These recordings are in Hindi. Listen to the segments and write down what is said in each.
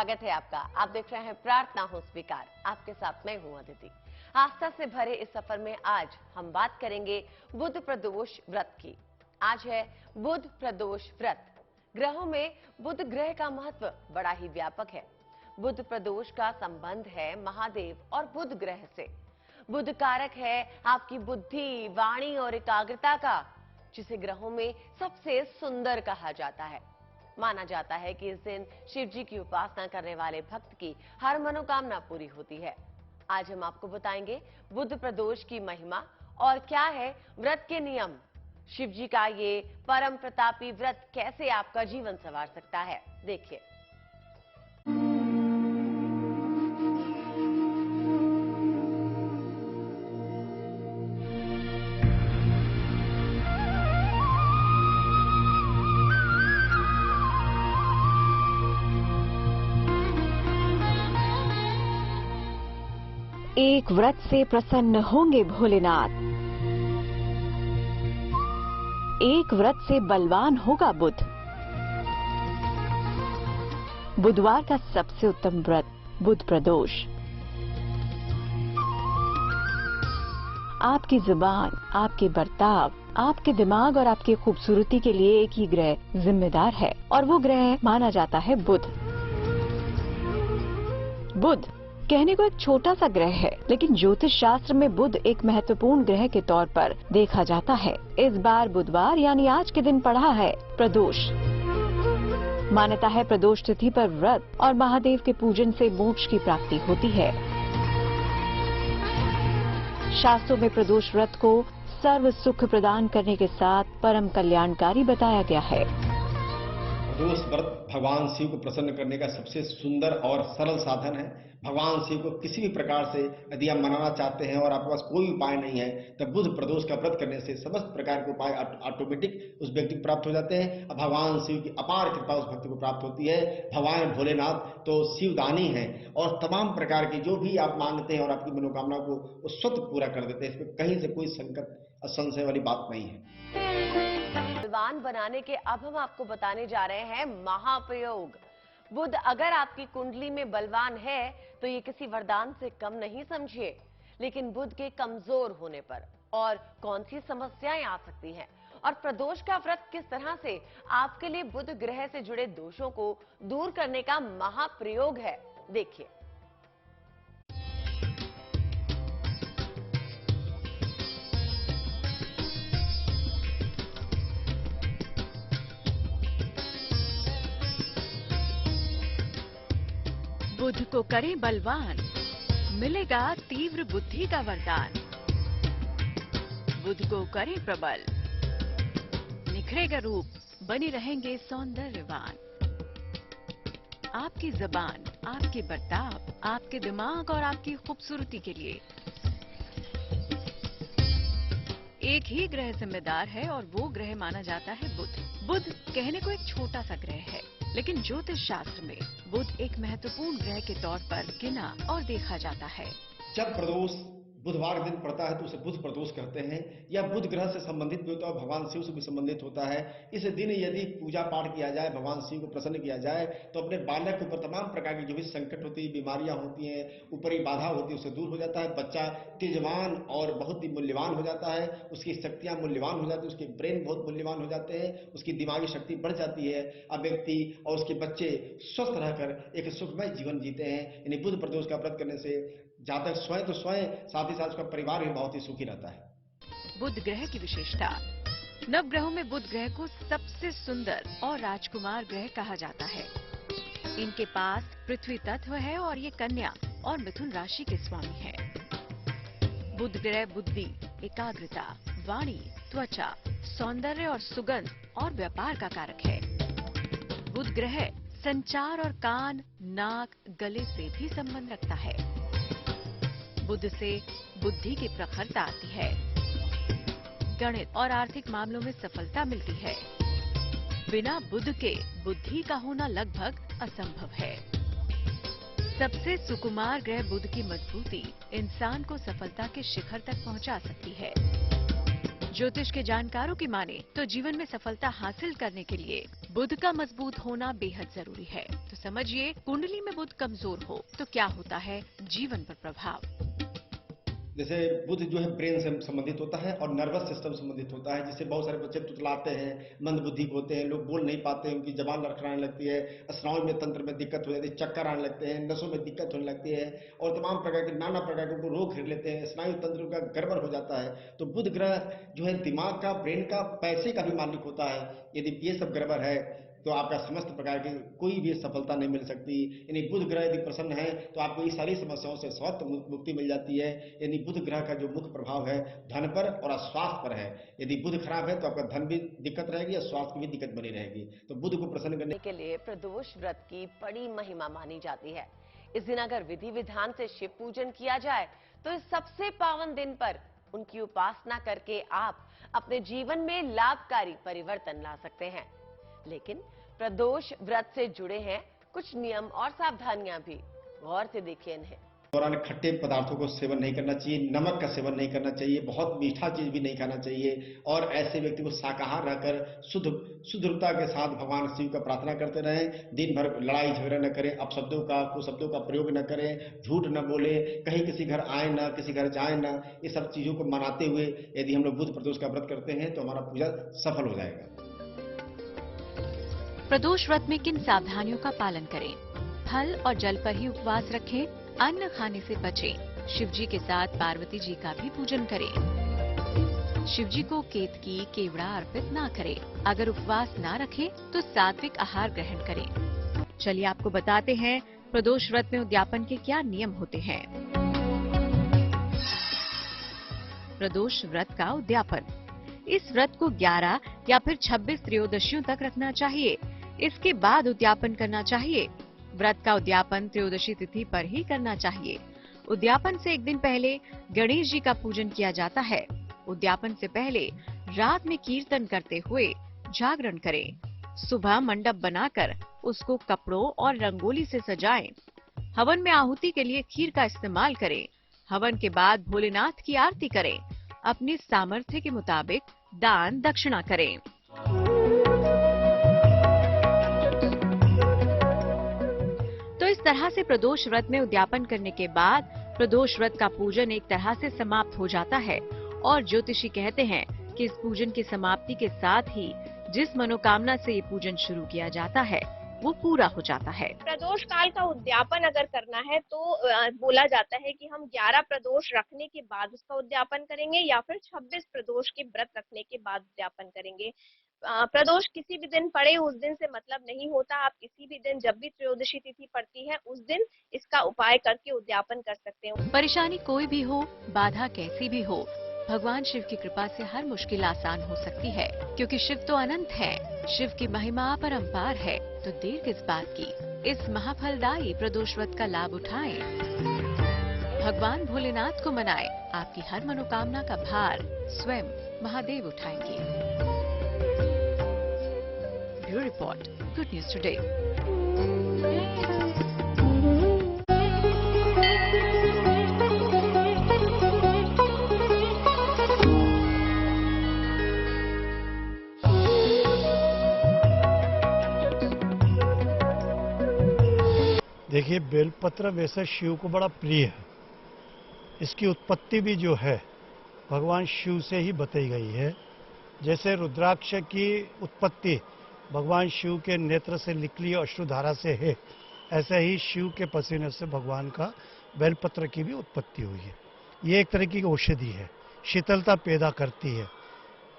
स्वागत है आपका। आप देख रहे हैं प्रार्थना हो स्वीकार। आपके साथ मैं हूं अदिति। आस्था से भरे इस सफर में आज हम बात करेंगे बुध प्रदोष व्रत की। आज है बुध प्रदोष व्रत। ग्रहों में बुध ग्रह का महत्व बड़ा ही व्यापक है। बुध प्रदोष का संबंध है महादेव और बुध ग्रह से। बुध कारक है आपकी बुद्धि, वाणी और एकाग्रता का, जिसे ग्रहों में सबसे सुंदर कहा जाता है। माना जाता है कि इस दिन शिव जी की उपासना करने वाले भक्त की हर मनोकामना पूरी होती है। आज हम आपको बताएंगे बुध प्रदोष की महिमा और क्या है व्रत के नियम। शिव जी का ये परम प्रतापी व्रत कैसे आपका जीवन संवार सकता है, देखिए। एक व्रत से प्रसन्न होंगे भोलेनाथ। एक व्रत से बलवान होगा बुध। बुधवार का सबसे उत्तम व्रत बुध प्रदोष। आपकी जुबान, आपके बर्ताव, आपके दिमाग और आपकी खूबसूरती के लिए एक ही ग्रह जिम्मेदार है और वो ग्रह माना जाता है बुध। बुध कहने को एक छोटा सा ग्रह है, लेकिन ज्योतिष शास्त्र में बुध एक महत्वपूर्ण ग्रह के तौर पर देखा जाता है। इस बार बुधवार यानी आज के दिन पड़ा है प्रदोष। मान्यता है प्रदोष तिथि पर व्रत और महादेव के पूजन से मोक्ष की प्राप्ति होती है। शास्त्रों में प्रदोष व्रत को सर्व सुख प्रदान करने के साथ परम कल्याणकारी बताया गया है। प्रदोष व्रत भगवान शिव को प्रसन्न करने का सबसे सुंदर और सरल साधन है। भगवान शिव को किसी भी प्रकार से यदि आप मनाना चाहते हैं और आपके पास कोई उपाय नहीं है, तब बुध प्रदोष का व्रत करने से समस्त प्रकार के उपाय ऑटोमेटिक उस व्यक्ति को प्राप्त हो जाते हैं और भगवान शिव की अपार कृपा उस भक्ति को प्राप्त होती है। भगवान भोलेनाथ तो शिवदानी हैं और तमाम प्रकार की जो भी आप मांगते हैं और आपकी मनोकामना को वो स्वतः पूरा कर देते हैं। इसमें कहीं से कोई संकट और संशय वाली बात नहीं है। बलवान बनाने के अब हम आपको बताने जा रहे हैं महाप्रयोग। बुध अगर आपकी कुंडली में बलवान है तो ये किसी वरदान से कम नहीं समझिए, लेकिन बुध के कमजोर होने पर और कौन सी समस्याएं आ सकती हैं और प्रदोष का व्रत किस तरह से आपके लिए बुध ग्रह से जुड़े दोषों को दूर करने का महाप्रयोग है, देखिए। बुध को करे बलवान, मिलेगा तीव्र बुद्धि का वरदान। बुध को करे प्रबल, निखरेगा रूप, बनी रहेंगे सौंदर्यवान। आपकी जबान, आपके बर्ताव, आपके दिमाग और आपकी खूबसूरती के लिए एक ही ग्रह जिम्मेदार है और वो ग्रह माना जाता है बुध। बुध कहने को एक छोटा सा ग्रह है, लेकिन ज्योतिष शास्त्र में बुध एक महत्वपूर्ण ग्रह के तौर पर गिना और देखा जाता है। जब प्रदोष बुधवार दिन पड़ता है तो उसे बुध प्रदोष कहते हैं। यह बुध ग्रह से संबंधित भी होता है, भगवान शिव से भी संबंधित होता है। इस दिन यदि पूजा पाठ किया जाए, भगवान शिव को प्रसन्न किया जाए, तो अपने बालक के ऊपर तमाम प्रकार की जो भी संकट होती है, बीमारियां होती हैं, ऊपरी बाधा होती है, उससे दूर हो जाता है। बच्चा तेजवान और बहुत ही मूल्यवान हो जाता है, उसकी शक्तियां मूल्यवान हो जाती है, उसके ब्रेन बहुत मूल्यवान हो जाते हैं, उसकी दिमागी शक्ति बढ़ जाती है। अब व्यक्ति और उसके बच्चे स्वस्थ रहकर एक सुखमय जीवन जीते हैं। यानी बुध प्रदोष का व्रत करने से जातक स्वयं तो स्वयं, साथ ही साथ उसका परिवार भी बहुत ही सुखी रहता है। बुध ग्रह की विशेषता। नवग्रहों में बुध ग्रह को सबसे सुंदर और राजकुमार ग्रह कहा जाता है। इनके पास पृथ्वी तत्व है और ये कन्या और मिथुन राशि के स्वामी है। बुध ग्रह बुद्धि, एकाग्रता, वाणी, त्वचा, सौंदर्य और सुगंध और व्यापार का कारक है। बुध ग्रह संचार और कान, नाक, गले से भी संबंध रखता है। बुध से बुद्धि की प्रखरता आती है। गणित और आर्थिक मामलों में सफलता मिलती है। बिना बुध के बुद्धि का होना लगभग असंभव है। सबसे सुकुमार ग्रह बुध की मजबूती इंसान को सफलता के शिखर तक पहुंचा सकती है। ज्योतिष के जानकारों की माने तो जीवन में सफलता हासिल करने के लिए बुध का मजबूत होना बेहद जरूरी है। तो समझिए, कुंडली में बुध कमजोर हो तो क्या होता है जीवन पर प्रभाव। जैसे बुध जो है ब्रेन से संबंधित होता है और नर्वस सिस्टम संबंधित होता है, जिससे बहुत सारे बच्चे तुतलाते हैं, मंदबुद्धि होते हैं, लोग बोल नहीं पाते हैं, उनकी जबान लड़खड़ाने लगती है, स्नायु में तंत्र में दिक्कत हो जाती है, चक्कर आने लगते हैं, नसों में दिक्कत होने लगती है और तमाम प्रकार के नाना प्रकार के उनको रोग घेर लेते हैं, स्नायु तंत्र का गड़बड़ हो जाता है। तो बुध ग्रह जो है दिमाग का, ब्रेन का, पैसे का भी मालिक होता है। यदि ये सब गड़बड़ है तो आपका समस्त प्रकार की कोई भी सफलता नहीं मिल सकती। यानी बुध ग्रह यदि प्रसन्न है तो आपको ये सारी समस्याओं से स्वत मुक्ति मिल जाती है। यानी बुध ग्रह का जो मुख्य प्रभाव है धन पर और स्वास्थ्य पर है। यदि बुध खराब है तो आपका धन भी दिक्कत रहेगी और स्वास्थ्य की भी दिक्कत बनी रहेगी। तो बुध को प्रसन्न करने के लिए प्रदोष व्रत की बड़ी महिमा मानी जाती है। इस दिन अगर विधि विधान से शिव पूजन किया जाए तो इस सबसे पावन दिन पर उनकी उपासना करके आप अपने जीवन में लाभकारी परिवर्तन ला सकते हैं। लेकिन प्रदोष व्रत से जुड़े हैं कुछ नियम और सावधानियां भी, गौर से देखिए इन्हें। दौरान खट्टे पदार्थों को सेवन नहीं करना चाहिए, नमक का सेवन नहीं करना चाहिए, बहुत मीठा चीज भी नहीं खाना चाहिए और ऐसे व्यक्ति को शाकाहार रहकर शुद्धता के साथ भगवान शिव का प्रार्थना करते रहें। दिन भर लड़ाई झगड़ा न करें, अपशब्दों का कुशब्दों का प्रयोग न करें, झूठ न बोले, कहीं किसी घर आए ना, किसी घर जाए ना। ये सब चीजों को मनाते हुए यदि हम लोग बुध प्रदोष का व्रत करते हैं तो हमारा पूजा सफल हो जाएगा। प्रदोष व्रत में किन सावधानियों का पालन करें? फल और जल पर ही उपवास रखें, अन्न खाने से बचें। शिव जी के साथ पार्वती जी का भी पूजन करें। शिव जी को केतकी, केवड़ा अर्पित ना करें। अगर उपवास ना रखें तो सात्विक आहार ग्रहण करें। चलिए आपको बताते हैं प्रदोष व्रत में उद्यापन के क्या नियम होते हैं। प्रदोष व्रत का उद्यापन। इस व्रत को 11 या फिर 26 त्रयोदशियों तक रखना चाहिए। इसके बाद उद्यापन करना चाहिए। व्रत का उद्यापन त्रयोदशी तिथि पर ही करना चाहिए। उद्यापन से एक दिन पहले गणेश जी का पूजन किया जाता है। उद्यापन से पहले रात में कीर्तन करते हुए जागरण करें। सुबह मंडप बनाकर उसको कपड़ों और रंगोली से सजाएं। हवन में आहुति के लिए खीर का इस्तेमाल करें। हवन के बाद भोलेनाथ की आरती करें। अपनी सामर्थ्य के मुताबिक दान दक्षिणा करें। तो इस तरह से प्रदोष व्रत में उद्यापन करने के बाद प्रदोष व्रत का पूजन एक तरह से समाप्त हो जाता है और ज्योतिषी कहते हैं कि इस पूजन की समाप्ति के साथ ही जिस मनोकामना से ये पूजन शुरू किया जाता है वो पूरा हो जाता है। प्रदोष काल का उद्यापन अगर करना है तो बोला जाता है कि हम 11 प्रदोष रखने के बाद उसका उद्यापन करेंगे या फिर 26 प्रदोष के व्रत रखने के बाद उद्यापन करेंगे। प्रदोष किसी भी दिन पड़े उस दिन से मतलब नहीं होता। आप किसी भी दिन जब भी त्रयोदशी तिथि पड़ती है उस दिन इसका उपाय करके उद्यापन कर सकते हैं। परेशानी कोई भी हो, बाधा कैसी भी हो, भगवान शिव की कृपा से हर मुश्किल आसान हो सकती है, क्योंकि शिव तो अनंत है। शिव की महिमा अपरंपार है, तो देर किस बात की। इस महाफलदायी प्रदोष व्रत का लाभ उठाएं। भगवान भोलेनाथ को मनाएं। आपकी हर मनोकामना का भार स्वयं महादेव उठाएंगे। Bureau report, good news today. देखिए, बेलपत्र वैसे शिव को बड़ा प्रिय है। इसकी उत्पत्ति भी जो है भगवान शिव से ही बताई गई है। जैसे रुद्राक्ष की उत्पत्ति भगवान शिव के नेत्र से निकली अश्रुधारा से है, ऐसे ही शिव के पसीने से भगवान का बेलपत्र की भी उत्पत्ति हुई है। ये एक तरह की औषधि है, शीतलता पैदा करती है।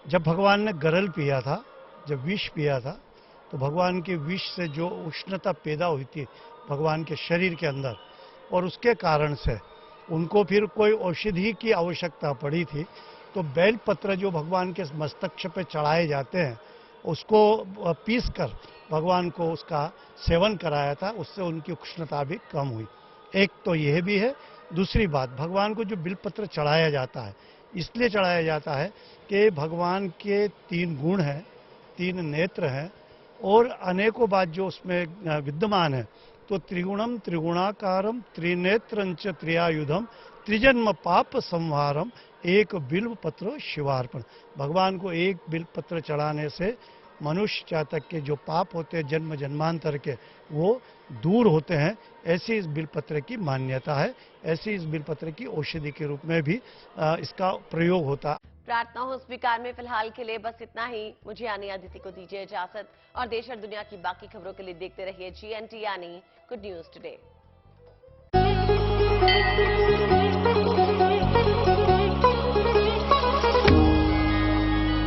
जब भगवान ने गरल पिया था, जब विष पिया था, तो भगवान के विष से जो उष्णता पैदा हुई थी भगवान के शरीर के अंदर, और उसके कारण से उनको फिर कोई औषधि की आवश्यकता पड़ी थी। तो बेलपत्र जो भगवान के मस्तक पे चढ़ाए जाते हैं उसको पीस कर भगवान को उसका सेवन कराया था, उससे उनकी उष्णता भी कम हुई। एक तो यह भी है। दूसरी बात, भगवान को जो बेलपत्र चढ़ाया जाता है इसलिए चढ़ाया जाता है कि भगवान के 3 गुण हैं, 3 नेत्र हैं और अनेकों बात जो उसमें विद्यमान है। तो त्रिगुणम त्रिगुणाकारम त्रिनेत्रंच त्रियायुधम त्रिजन्म पाप संहारम एक बिल्व पत्र शिवार्पण। भगवान को एक बिल्व पत्र चढ़ाने से मनुष्य जातक के जो पाप होते हैं जन्म जन्मांतर के, वो दूर होते हैं। ऐसी इस बिल्वपत्र की मान्यता है। ऐसी इस बिल्वपत्र की औषधि के रूप में भी इसका प्रयोग होता है। प्रार्थना हो स्वीकार में फिलहाल के लिए बस इतना ही। मुझे यानी अदिति को दीजिए इजाजत और देश और दुनिया की बाकी खबरों के लिए देखते रहिए GNT यानी गुड न्यूज टुडे।